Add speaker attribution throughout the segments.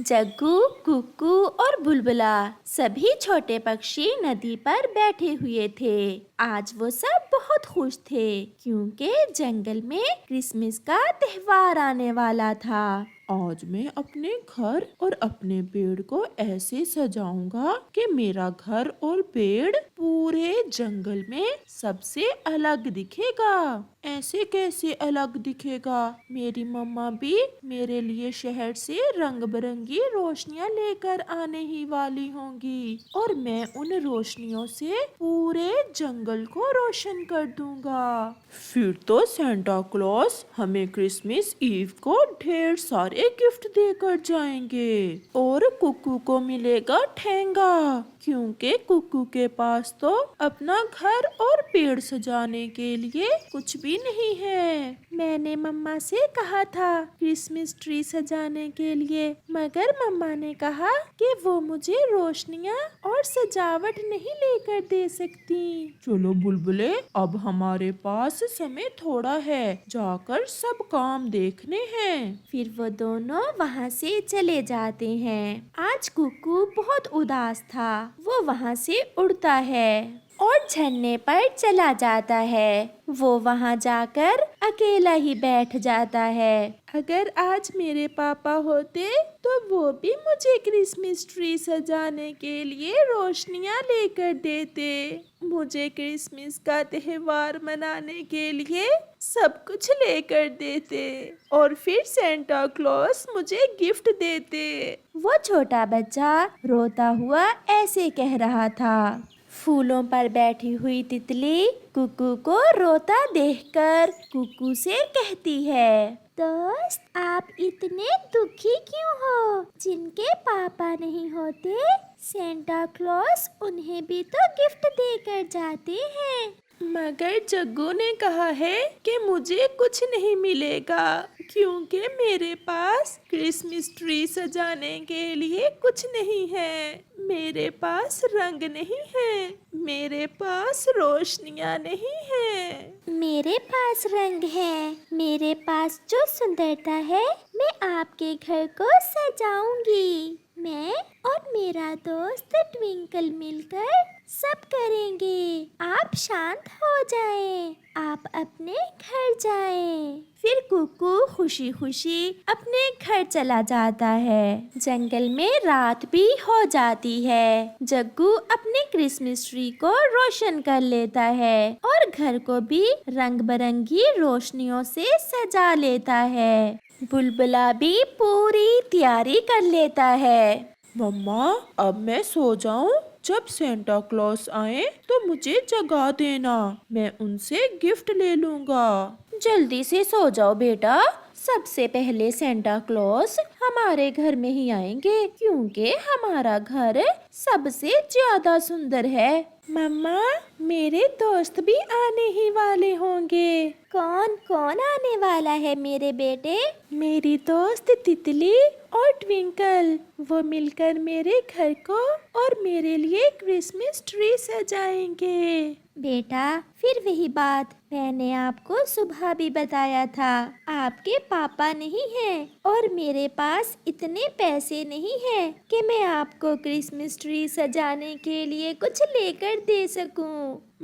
Speaker 1: जग्गू, कुक्कू और बुलबुला सभी छोटे पक्षी नदी पर बैठे हुए थे। आज वो सब बहुत खुश थे क्योंकि जंगल में क्रिसमस का त्योहार आने वाला था।
Speaker 2: आज मैं अपने घर और अपने पेड़ को ऐसे सजाऊंगा कि मेरा घर और पेड़ पूरे जंगल में सबसे अलग दिखेगा। ऐसे कैसे अलग दिखेगा? मेरी मम्मा भी मेरे लिए शहर से रंग बिरंगी रोशनियां लेकर आने ही वाली होंगी और मैं उन रोशनियों से पूरे जंगल को रोशन कर दूंगा। फिर तो सेंटा क्लॉस हमें क्रिसमस ईव को ढेर सारे गिफ्ट देकर जाएंगे और कुक्कू को मिलेगा ठेंगा क्योंकि कुक्कू के पास तो अपना घर और पेड़ सजाने के लिए कुछ भी नहीं है।
Speaker 1: मैंने मम्मा से कहा था क्रिसमस ट्री सजाने के लिए, मगर मम्मा ने कहा कि वो मुझे रोशनियाँ और सजावट नहीं लेकर दे सकती।
Speaker 2: चलो बुलबुले, अब हमारे पास समय थोड़ा है, जाकर सब काम देखने हैं।
Speaker 1: फिर वो दोनों वहाँ से चले जाते हैं। आज कुक्कू बहुत उदास था। वो वहाँ से उड़ता है और झरने पर चला जाता है। वो वहाँ जाकर अकेला ही बैठ जाता है। अगर आज मेरे पापा होते तो वो भी मुझे क्रिसमस ट्री सजाने के लिए रोशनियाँ लेकर देते। मुझे क्रिसमस का त्योहार मनाने के लिए सब कुछ लेकर देते और फिर सेंटा क्लॉस मुझे गिफ्ट देते। वो छोटा बच्चा रोता हुआ ऐसे कह रहा था। फूलों पर बैठी हुई तितली कुक्कू को रोता देखकर कुक्कू से कहती है, दोस्त, आप इतने दुखी क्यों हो? जिनके पापा नहीं होते सेंटा क्लॉस उन्हें भी तो गिफ्ट देकर जाते हैं।
Speaker 2: मगर जग्गू ने कहा है कि मुझे कुछ नहीं मिलेगा क्योंकि मेरे पास क्रिसमस ट्री सजाने के लिए कुछ नहीं है। मेरे पास रंग नहीं है, मेरे पास रोशनियाँ नहीं है।
Speaker 1: मेरे पास रंग है, मेरे पास जो सुंदरता है मैं आपके घर को सजाऊंगी। मैं और मेरा दोस्त ट्विंकल मिलकर सब करेंगे। आप शांत हो जाएं, आप अपने घर जाएं। फिर कुक्कू खुशी खुशी अपने घर चला जाता है। जंगल में रात भी हो जाती है। जग्गू अपने क्रिसमस ट्री को रोशन कर लेता है और घर को भी रंग बिरंगी रोशनियों से सजा लेता है। बुलबुला भी पूरी तैयारी कर लेता है।
Speaker 2: मम्मा, अब मैं सो जाऊं? जब सेंटा क्लॉस आए तो मुझे जगा देना, मैं उनसे गिफ्ट ले लूंगा।
Speaker 1: जल्दी से सो जाओ बेटा। सबसे पहले सेंटा क्लॉस हमारे घर में ही आएंगे क्योंकि हमारा घर सबसे ज्यादा सुंदर है।
Speaker 2: मम्मा, मेरे दोस्त भी आने ही वाले होंगे।
Speaker 1: कौन कौन आने वाला है मेरे बेटे?
Speaker 2: मेरी दोस्त तितली और ट्विंकल, वो मिलकर मेरे घर को और मेरे लिए क्रिसमस ट्री सजाएंगे।
Speaker 1: बेटा, फिर वही बात मैंने आपको सुबह भी बताया था। आपके पापा नहीं हैं और मेरे पास इतने पैसे नहीं हैं कि मैं आपको क्रिसमस ट्री सजाने के लिए कुछ लेकर दे सकूं।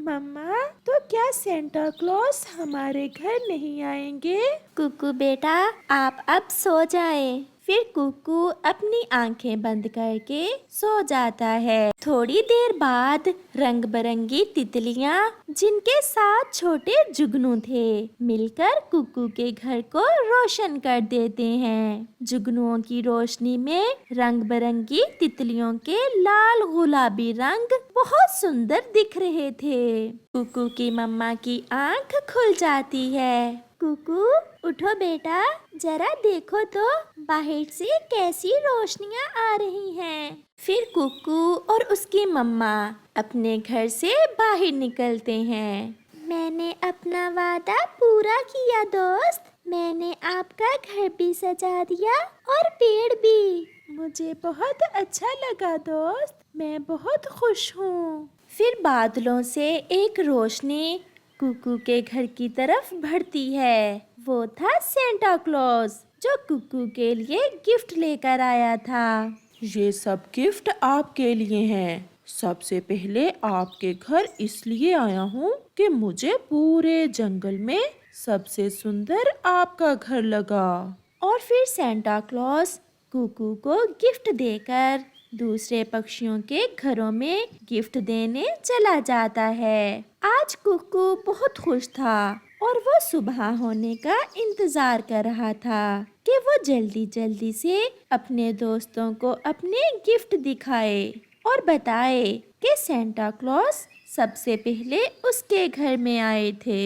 Speaker 2: मम्मा, तो क्या सेंटा क्लॉस हमारे घर नहीं आएंगे?
Speaker 1: कुक्कू बेटा, आप अब सो जाएं। फिर कुक्कू अपनी आंखें बंद करके सो जाता है। थोड़ी देर बाद रंग बिरंगी तितलियां जिनके साथ छोटे जुगनू थे मिलकर कुक्कू के घर को रोशन कर देते हैं। जुगनुओं की रोशनी में रंग बिरंगी तितलियों के लाल गुलाबी रंग बहुत सुंदर दिख रहे थे। कुक्कू की मम्मा की आंख खुल जाती है। कुक्कू, उठो बेटा, जरा देखो तो बाहर से कैसी रोशनियां आ रही हैं। फिर कुक्कू और उसकी मम्मा अपने घर से बाहर निकलते हैं। मैंने अपना वादा पूरा किया दोस्त। मैंने आपका घर भी सजा दिया और पेड़ भी।
Speaker 2: मुझे बहुत अच्छा लगा दोस्त, मैं बहुत खुश हूँ।
Speaker 1: फिर बादलों से एक रोशनी कुक्कू के घर की तरफ बढ़ती है। वो था सेंटा क्लॉस जो कुकू के लिए गिफ्ट लेकर आया था।
Speaker 2: ये सब गिफ्ट आपके लिए हैं। सबसे पहले आपके घर इसलिए आया हूँ कि मुझे पूरे जंगल में सबसे सुंदर आपका घर लगा।
Speaker 1: और फिर सेंटा क्लॉज कुकू को गिफ्ट देकर दूसरे पक्षियों के घरों में गिफ्ट देने चला जाता है। आज कुकू बहुत खुश था और वो सुबह होने का इंतजार कर रहा था कि वो जल्दी जल्दी से अपने दोस्तों को अपने गिफ्ट दिखाए और बताए कि सेंटा क्लॉज सबसे पहले उसके घर में आए थे।